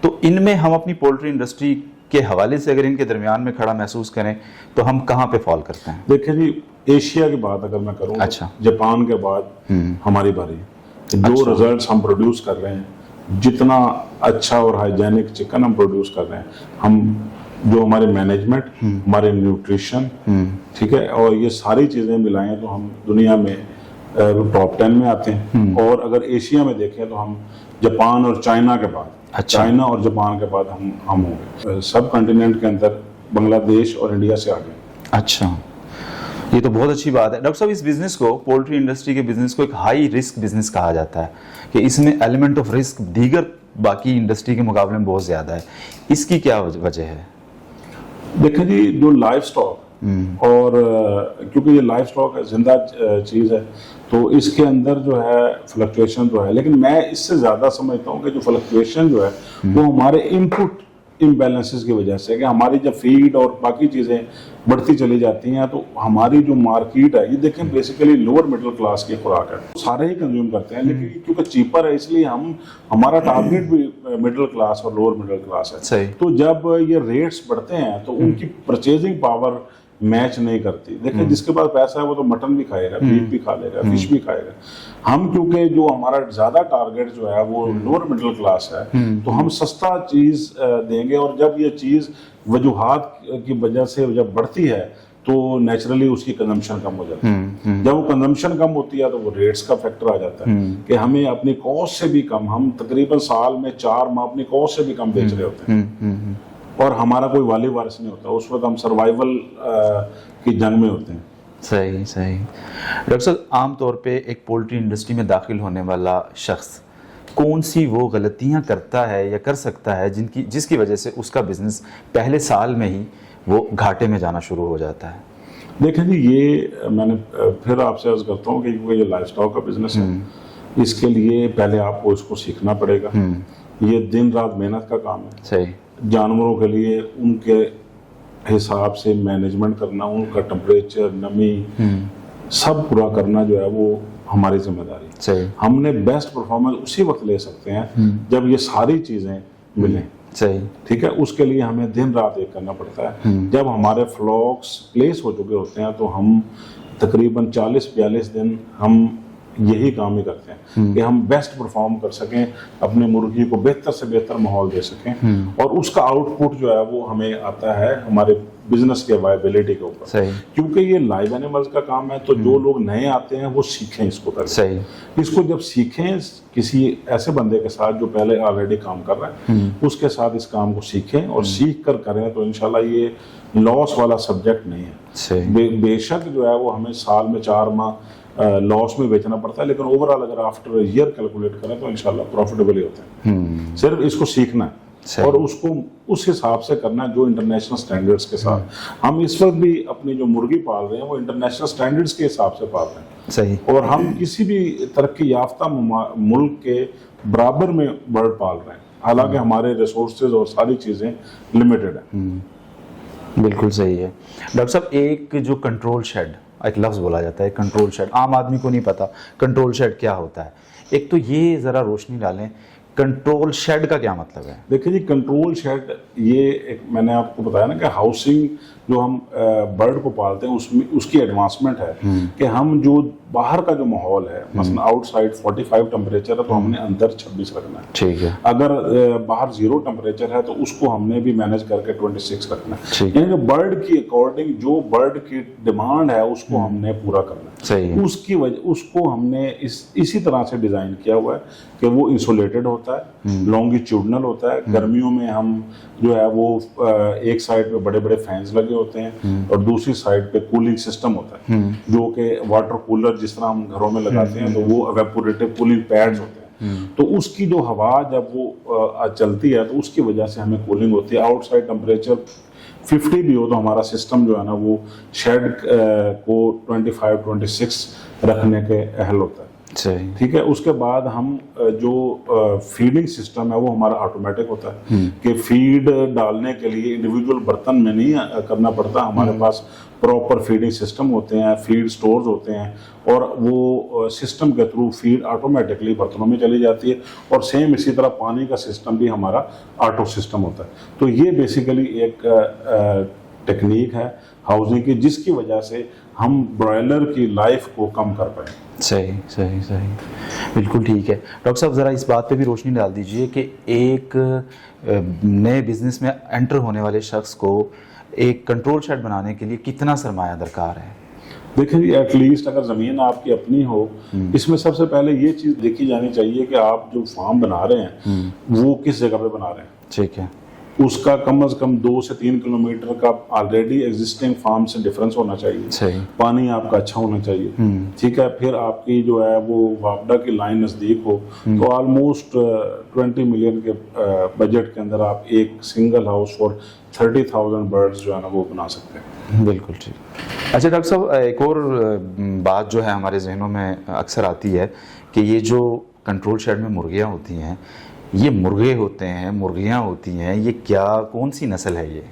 تو ان میں ہم اپنی پولٹری انڈسٹری کے حوالے سے اگر ان کے درمیان میں کھڑا محسوس کریں تو ہم کہاں پہ فال کرتے ہیں؟ دیکھیں جی, ایشیا کی بات اگر میں کروں, اچھا, جاپان کے بعد ہماری باری. جو رزلٹس ہم پروڈیوس کر رہے ہیں, جتنا اچھا اور ہائیجینک چکن ہم پروڈیوس کر رہے ہیں, ہم جو ہمارے مینجمنٹ, ہمارے نیوٹریشن, ٹھیک ہے, اور یہ ساری چیزیں ملائیں تو ہم دنیا میں ٹاپ 10 میں آتے ہیں. اور اگر ایشیا میں دیکھیں تو ہم جاپان اور چائنا کے بعد, چائنا اور جاپان کے بعد ہم ہوں گے. سب کنٹیننٹ کے اندر بنگلہ دیش اور انڈیا سے آگے. اچھا, یہ تو بہت اچھی بات ہے. ڈاکٹر صاحب, اس بزنس کو, پولٹری انڈسٹری کے بزنس کو ایک ہائی رسک بزنس کہا جاتا ہے کہ اس میں ایلیمنٹ آف رسک دیگر باقی انڈسٹری کے مقابلے میں بہت زیادہ ہے. اس کی کیا وجہ ہے؟ دیکھیں جی, جو لائف سٹاک, اور کیونکہ یہ لائف سٹاک زندہ چیز ہے تو اس کے اندر جو ہے فلکچویشن تو ہے, لیکن میں اس سے زیادہ سمجھتا ہوں کہ جو فلکچویشن جو ہے وہ ہمارے ان پٹ امبیلنسز کی وجہ سے, کہ ہماری جب فیڈ اور باقی چیزیں بڑھتی چلی جاتی ہیں تو ہماری جو مارکیٹ ہے, یہ دیکھیں بیسیکلی لوور مڈل کلاس کی خوراک ہے, سارے ہی کنزیوم کرتے ہیں, لیکن کیونکہ چیپر ہے اس لیے ہمارا ٹارگیٹ بھی مڈل کلاس اور لوور مڈل کلاس ہے. تو جب یہ ریٹس بڑھتے ہیں تو ان کی پرچیزنگ پاور میچ نہیں کرتی. دیکھیں, جس کے پاس پیسہ ہے وہ تو مٹن بھی کھائے گا, بیف بھی کھا لے گا, فش بھی کھائے گا. ہم کیونکہ جو ہمارا زیادہ ٹارگیٹ جو ہے وہ لوور مڈل کلاس ہے, تو ہم سستا چیز دیں گے, اور جب یہ چیز وجوہات کی وجہ سے جب بڑھتی ہے تو نیچرلی اس کی کنزمپشن کم ہو جاتی ہے. جب وہ کنزمپشن کم ہوتی ہے تو وہ ریٹس کا فیکٹر آ جاتا ہے کہ ہمیں اپنی کاسٹ سے بھی کم, ہم تقریباً سال میں 4 ماہ اپنی کاسٹ سے بھی کم بیچ رہے ہوتے ہیں, اور ہمارا کوئی والی وارث نہیں ہوتا. اس وقت ہم سروائیول کی جنگ میں ہوتے ہیں. صحیح صحیح. ڈاکٹر صاحب, عام طور پہ ایک پولٹری انڈسٹری میں داخل ہونے والا شخص کون سی وہ غلطیاں کرتا ہے یا کر سکتا ہے جس کی وجہ سے اس کا بزنس پہلے سال میں ہی وہ گھاٹے میں جانا شروع ہو جاتا ہے؟ دیکھیں جی, یہ میں نے پھر آپ سے عرض کرتا ہوں کہ کیونکہ یہ لائف سٹاک کا بزنس ہے, اس کے لیے پہلے آپ کو اس کو سیکھنا پڑے گا. یہ دن رات محنت کا کام ہے. صحیح. جانوروں کے لیے ان کے حساب سے مینجمنٹ کرنا, ان کا ٹمپریچر, نمی سب پورا کرنا جو ہے وہ ہماری ذمہ داری. صحیح. ہم نے بیسٹ پرفارمنس اسی وقت لے سکتے ہیں جب یہ ساری چیزیں ملیں. صحیح. ٹھیک ہے, اس کے لیے ہمیں دن رات ایک کرنا پڑتا ہے. جب ہمارے فلاکس پلیس ہو چکے ہوتے ہیں تو ہم تقریباً 40-42 دن ہم یہی کام ہی کرتے ہیں کہ ہم بیسٹ پرفارم کر سکیں, اپنے مرغی کو بہتر سے بہتر ماحول دے سکیں, اور اس کا آؤٹ پٹ جو ہے وہ ہمیں آتا ہے ہمارے بزنس کے وائبلٹی کے اوپر. کیونکہ یہ لائیو اینیملز کا کام ہے تو جو لوگ نئے آتے ہیں وہ سیکھیں اس کو کریں. اس کو جب سیکھیں کسی ایسے بندے کے ساتھ جو پہلے آلریڈی کام کر رہا ہے, اس کے ساتھ اس کام کو سیکھیں اور سیکھ کر کریں تو انشاءاللہ یہ لاس والا سبجیکٹ نہیں ہے. بے شک جو ہے وہ ہمیں سال میں 4 ماہ لاس میں بیچنا پڑتا ہے, لیکن اوورآل اگر آفٹر ایئر کیلکولیٹ کریں تو انشاءاللہ پروفیٹیبل ہی ہوتے ہیں. صرف اس کو سیکھنا ہے اور اس کو اس حساب سے کرنا ہے جو انٹرنیشنل سٹینڈرڈز کے ساتھ. ہم اس وقت بھی اپنی جو مرغی پال رہے ہیں وہ انٹرنیشنل سٹینڈرڈز کے حساب سے پال رہے ہیں. صحیح. اور ہم کسی بھی ترقی یافتہ ملک کے برابر میں برڈ پال رہے ہیں, حالانکہ ہمارے ریسورسز اور ساری چیزیں لمیٹڈ ہیں. بالکل صحیح ہے. ڈاکٹر صاحب, ایک جو کنٹرول شیڈ, ایک لفظ بولا جاتا ہے کنٹرول شیڈ, عام آدمی کو نہیں پتا کنٹرول شیڈ کیا ہوتا ہے. ایک تو یہ ذرا روشنی ڈالیں, کنٹرول شیڈ کا کیا مطلب ہے؟ دیکھیں جی, کنٹرول شیڈ یہ ایک میں نے آپ کو بتایا نا کہ ہاؤسنگ جو ہم برڈ کو پالتے ہیں اس کی ایڈوانسمنٹ ہے کہ ہم جو باہر کا جو ماحول ہے, مثلا آؤٹ سائڈ 45 ٹمپریچر ہے تو ہم نے اندر 26 رکھنا ہے. ٹھیک ہے. اگر باہر 0 ٹمپریچر ہے تو اس کو ہم نے بھی مینج کر کے 26 رکھنا ہے. یعنی کہ برڈ کی اکارڈنگ جو برڈ کی ڈیمانڈ ہے اس کو ہم نے پورا کرنا ہے. صحیح. اس کی وجہ اس کو ہم نے اسی طرح سے ڈیزائن کیا ہوا ہے کہ وہ انسولیٹڈ ہوتا ہے, لانگیٹیوڈنل ہوتا ہے. گرمیوں میں ہم جو ہے وہ ایک سائڈ پہ بڑے بڑے فینز لگے ہوتے ہیں اور دوسری سائڈ پہ کولنگ سسٹم ہوتا ہے جو کہ واٹر کولر جس طرح ہم گھروں میں لگاتے ہیں تو وہ ایویپوریٹو کولنگ پیڈز ہوتے ہیں. تو اس کی جو ہوا جب وہ چلتی ہے تو اس کی وجہ سے ہمیں کولنگ ہوتی ہے. آؤٹ سائڈ ٹمپریچر 50 भी हो तो हमारा सिस्टम जो है ना वो शेड को 25-26 रखने के अहल होता है। सही। ठीक है, उसके बाद हम जो फीडिंग सिस्टम है वो हमारा ऑटोमेटिक होता है कि फीड डालने के लिए इंडिविजुअल बर्तन में नहीं करना पड़ता, हमारे पास प्रॉपर फीडिंग सिस्टम होते हैं, फीड स्टोर्स होते हैं और वो सिस्टम के थ्रू फीड ऑटोमेटिकली बर्तनों में चली जाती है। और सेम इसी तरह पानी का सिस्टम भी हमारा ऑटो सिस्टम होता है। तो ये बेसिकली एक टेक्निक है हाउसिंग की, जिसकी वजह से हम ब्रॉयलर की लाइफ को कम कर पाए। सही सही सही, बिल्कुल ठीक है। डॉक्टर साहब ज़रा इस बात पे भी रोशनी डाल दीजिए कि एक नए बिजनेस में एंटर होने वाले शख्स को एक कंट्रोल शेड बनाने के लिए कितना सरमाया दरकार है? देखिए, एटलीस्ट अगर ज़मीन आपकी अपनी हो, इसमें सबसे पहले ये चीज़ देखी जानी चाहिए कि आप जो फार्म बना रहे हैं वो किस जगह पे बना रहे हैं। ठीक है। उसका कम से कम 2 से 3 किलोमीटर का ऑलरेडी एग्जिस्टिंग फार्म से डिफरेंस होना चाहिए। सही। पानी आपका अच्छा होना चाहिए। ठीक है, फिर आपकी जो है वो वापडा की लाइन नज़दीक हो तो ऑलमोस्ट 20 मिलियन के बजट के अंदर आप एक सिंगल हाउस फॉर 30,000 बर्ड्स जो है ना वो बना सकते हैं। बिल्कुल ठीक। अच्छा डॉक्टर साहब, एक और बात जो है हमारे जहनों में अक्सर आती है कि ये जो कंट्रोल शेड में मुर्गियाँ होती हैं, ये मुर्गे होते हैं, मुर्गियाँ होती हैं, ये क्या कौन सी नस्ल है ये?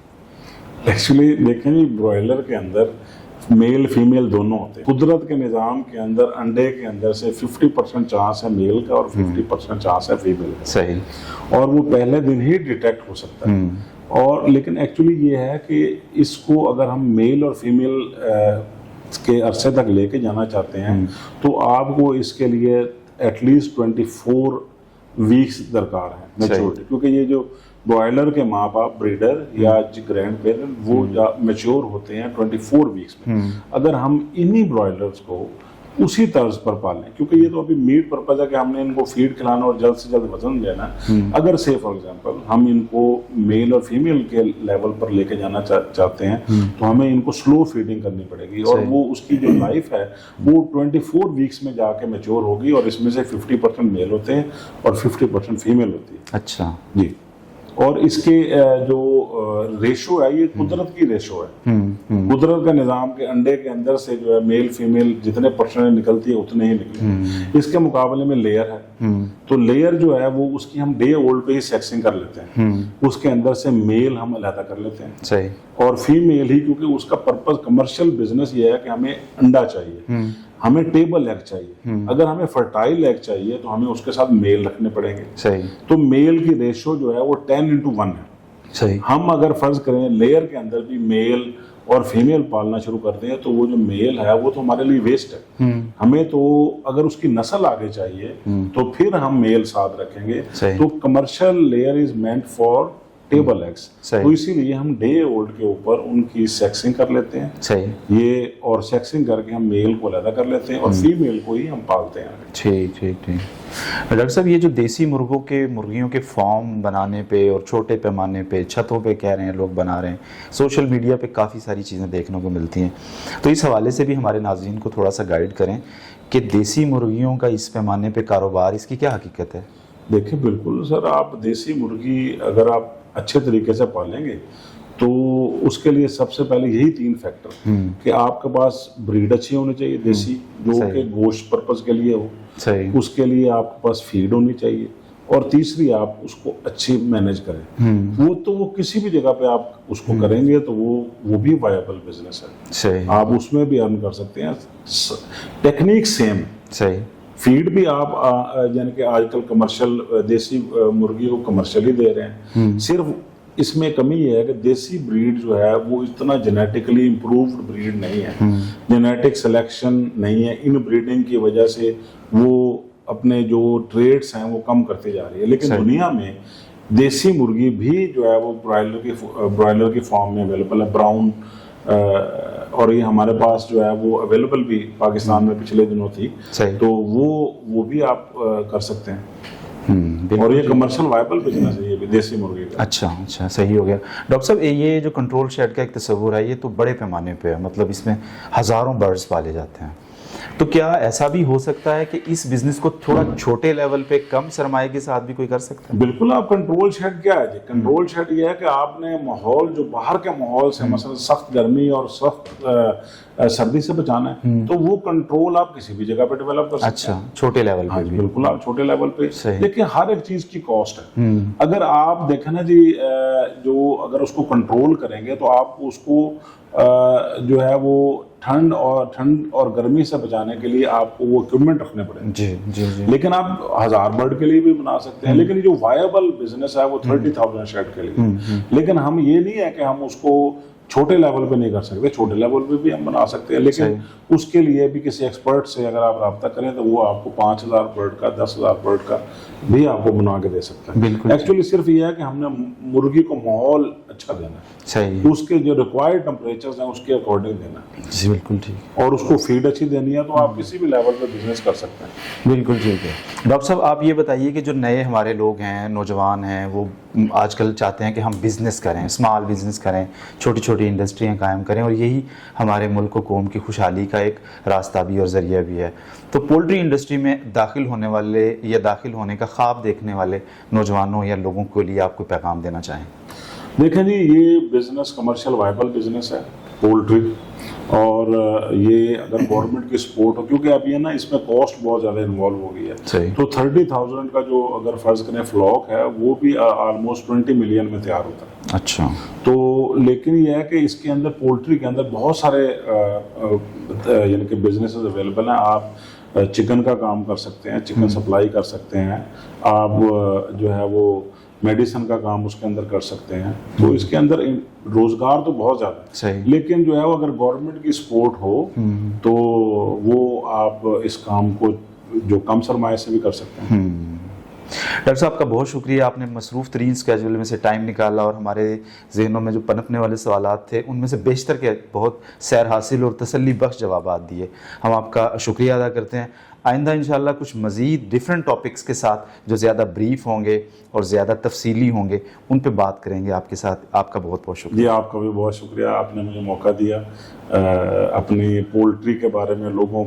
एक्चुअली देखें जी, ब्रॉयलर के अंदर मेल फीमेल दोनों होते हैं। कुदरत के निज़ाम के अंदर अंडे के अंदर से 50% चांस है मेल का और 50% चांस है फीमेल का। सही। और वो पहले दिन ही डिटेक्ट हो सकता है। और लेकिन एक्चुअली ये है कि इसको अगर हम मेल और फीमेल के अरसे तक लेके जाना चाहते हैं तो आपको इसके लिए एटलीस्ट 24 वीक्स दरकार है मैच्योरिटी, क्योंकि ये जो ब्रॉयलर के माँ बाप ब्रीडर या ग्रैंड पेरेंट वो मैच्योर होते हैं 24 वीक्स में। अगर हम इन्हीं ब्रॉयलर्स को उसी तर्ज पर पालें, क्योंकि ये तो अभी मीट पर्पज है कि हमने इनको फीड खिलाना और जल्द से जल्द वजन देना। अगर से फॉर एग्जांपल हम इनको मेल और फीमेल के लेवल पर लेके जाना चाहते हैं तो हमें इनको स्लो फीडिंग करनी पड़ेगी और वो उसकी जो लाइफ है वो 24 वीक्स में जाके मैच्योर होगी और इसमें से 50% मेल होते हैं और 50% फीमेल होती है। अच्छा जी। और इसके जो रेशो है ये कुदरत की रेशो है। कुदरत का निज़ाम के अंडे के अंदर से जो है मेल फीमेल जितने परसेंट निकलती है उतने ही निकले। इसके मुकाबले में लेयर है तो लेयर जो है वो उसकी हम डे ओल्ड पे ही सेक्सिंग कर लेते हैं। उसके अंदर से मेल हम अलहदा कर लेते हैं। सही। और फीमेल ही, क्योंकि उसका पर्पज कमर्शियल बिजनेस ये है कि हमें अंडा चाहिए, हमें टेबल एग चाहिए। अगर हमें फर्टाइल एग चाहिए तो हमें उसके साथ मेल रखने पड़ेंगे। सही। तो मेल की रेशो जो है वो 10:1 है। सही। हम अगर फर्ज करें लेयर के अंदर भी मेल और फीमेल पालना शुरू करते हैं तो वो जो मेल है वो तो हमारे लिए वेस्ट है। हमें तो अगर उसकी नस्ल आगे चाहिए तो फिर हम मेल साथ रखेंगे। तो commercial layer is meant for table eggs, तो इसीलिए हम डे ओल्ड के ऊपर उनकी सेक्सिंग कर लेते हैं। सही। ये और सेक्सिंग करके हम मेल को अलग कर लेते हैं और फीमेल को ही हम पालते हैं। ठीक ठीक ठीक। डॉक्टर साहब, ये जो देसी मुर्गियों के फॉर्म बनाने पे और छोटे पैमाने पे छतों पे कह रहे हैं लोग बना रहे हैं, सोशल मीडिया पे काफ़ी सारी चीज़ें देखने को मिलती हैं, तो इस हवाले से भी हमारे नाज़रीन को थोड़ा सा गाइड करें कि देसी मुर्गियों का इस पैमाने पे कारोबार, इसकी क्या हकीकत है? देखिए बिल्कुल सर, आप देसी मुर्गी अगर आप अच्छे तरीके से पालेंगे तो उसके लिए सबसे पहले यही 3 फैक्टर कि आपके पास ब्रीड अच्छी होनी चाहिए देसी, जो कि गोश्त पर्पस के लिए हो। सही। उसके लिए आपके पास फीड होनी चाहिए और तीसरी आप उसको अच्छी मैनेज करें। वो किसी भी जगह पे आप उसको करेंगे तो वो भी वायबल बिजनेस है। सही। आप उसमें भी अर्न कर सकते हैं। Technique same. सही। फीड भी आप यानी कि आजकल कमर्शियल देसी मुर्गी को कमर्शियली दे रहे हैं। सिर्फ इसमें कमी ये है कि देसी ब्रीड जो है वो इतना जेनेटिकली इम्प्रूव्ड ब्रीड नहीं है। जेनेटिक सिलेक्शन नहीं है, इन ब्रीडिंग की वजह से वो अपने जो ट्रेड्स हैं वो कम करते जा रही है। लेकिन दुनिया में देसी मुर्गी भी जो है वो ब्रॉयलर की फॉर्म में अवेलेबल है, ब्राउन, और ये हमारे पास जो है वो अवेलेबल भी पाकिस्तान में पिछले दिनों थी। तो वो भी आप कर सकते हैं। और ये कमर्शियल वायबल बिजनेस है ये भी देसी मुर्गी का। अच्छा, सही हो गया। डॉक्टर साहब, ये जो कंट्रोल शेड का एक तस्वुर है ये तो बड़े पैमाने पे है, मतलब इसमें हज़ारों बर्ड्स पाले जाते हैं, तो क्या ऐसा भी हो सकता है कि इस बिजनेस को थोड़ा छोटे लेवल पे कम सरमाए के साथ भी कोई कर सकता है? बिल्कुल। आप कंट्रोल शेड क्या है जी? कंट्रोल शेड ये है कि आपने माहौल, जो बाहर के माहौल से मसलन सख्त गर्मी और सख्त सर्दी से बचाना है, तो वो कंट्रोल आप किसी भी जगह पे डेवलप कर सकते अच्छा, हैं। छोटे लेवल पे हाँ, भी। बिल्कुल, आप छोटे लेवल पे। सही। लेकिन हर एक चीज की कॉस्ट है। अगर आप देखें ना जी, जो अगर उसको कंट्रोल करेंगे तो आप उसको जो है वो ठंड और गर्मी से बचाने के लिए आपको वो इक्विपमेंट रखने पड़ेंगे। जी जी जी। लेकिन आप 1000 बर्ड के लिए भी बना सकते हैं, लेकिन जो वायबल बिजनेस है वो 30,000 शेड के लिए। लेकिन हम ये नहीं है कि हम उसको छोटे लेवल पे नहीं कर सकते, छोटे लेवल पे भी हम बना सकते हैं, लेकिन उसके लिए भी किसी एक्सपर्ट से अगर आप रब्ता करें तो वो आपको 5000 बर्ड का, 10,000 बर्ड का भी आपको बना के दे सकता है। बिल्कुल। एक्चुअली सिर्फ ये है कि हमने मुर्गी को माहौल अच्छा देना है, सही। उसके जो रिक्वायर्ड टेम्परेचर्स हैं उसके अकॉर्डिंग देना है, जी बिल्कुल ठीक। और उसको फीड अच्छी देनी है, तो आप किसी भी लेवल पे बिजनेस कर सकते हैं। बिल्कुल ठीक है। डॉक्टर साहब, आप ये बताइए कि जो नए हमारे लोग हैं, नौजवान हैं, वो आजकल चाहते हैं कि हम बिज़नेस करें, स्मॉल बिज़नेस करें, छोटी छोटी इंडस्ट्रियां कायम करें, और यही हमारे मुल्क और कौम की खुशहाली का एक रास्ता भी और ज़रिया भी है। तो पोल्ट्री इंडस्ट्री में दाखिल होने वाले या दाखिल होने का ख्वाब देखने वाले नौजवानों या लोगों के लिए आप कोई पैगाम देना चाहें? देखें जी, ये बिजनेस कमर्शियल वायबल बिजनेस है पोल्ट्री, और ये अगर गवर्नमेंट की सपोर्ट हो, क्योंकि अब ये ना इसमें कॉस्ट बहुत ज़्यादा इन्वॉल्व हो गई है। सही। तो 30,000 का जो अगर फर्ज करें फ्लॉक है, वो भी ऑलमोस्ट 20 मिलियन में तैयार होता है। अच्छा। तो लेकिन ये है कि इसके अंदर, पोल्ट्री के अंदर बहुत सारे यानी कि बिजनेसेस अवेलेबल हैं। आप चिकन का काम कर सकते हैं, चिकन सप्लाई कर सकते हैं, आप जो है वो मेडिसिन का काम उसके अंदर कर सकते हैं। तो इसके अंदर रोजगार तो बहुत ज्यादा है, सही। लेकिन जो है वो अगर गवर्नमेंट की सपोर्ट हो तो वो आप इस काम को जो कम सरमाए से भी कर सकते हैं। डॉक्टर साहब का बहुत शुक्रिया, आपने मसरूफ़ तरीन स्केजूल में से टाइम निकाला और हमारे जहनों में जो पनपने वाले सवालात थे उनमें से बेशतर के बहुत सैर हासिल और तसल्ली बख्श जवाबात दिए। हम आपका शुक्रिया अदा करते हैं। आइंदा इंशाल्लाह कुछ मज़ीद डिफरेंट टॉपिक्स के साथ जो ज़्यादा ब्रीफ होंगे और ज़्यादा तफसीली होंगे उन पे बात करेंगे आपके साथ। आपका बहुत बहुत शुक्रिया। जी, आपका भी बहुत शुक्रिया, आपने मुझे मौका दिया अपनी पोल्ट्री के बारे में लोगों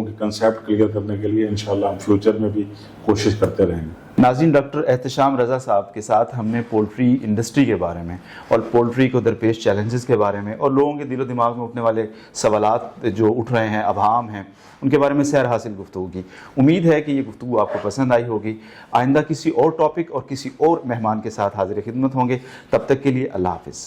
के कंसेप्ट क्लियर करने के लिए। इंशाल्लाह हम फ्यूचर में भी कोशिश करते रहेंगे। नाज़रीन, डॉक्टर एहतशाम रज़ा साहब के साथ हमने पोल्ट्री इंडस्ट्री के बारे में और पोल्ट्री को दरपेश चैलेंजेस के बारे में और लोगों के दिलो दिमाग में उठने वाले सवालात जो उठ रहे हैं, अभाम हैं, उनके बारे में सैर हासिल गुफ्तगू की। उम्मीद है कि ये गुफ्तगू आपको पसंद आई होगी। आइंदा किसी और टॉपिक और किसी और मेहमान के साथ हाजिर खिदमत होंगे। तब तक के लिए अल्लाह हाफ़िज़।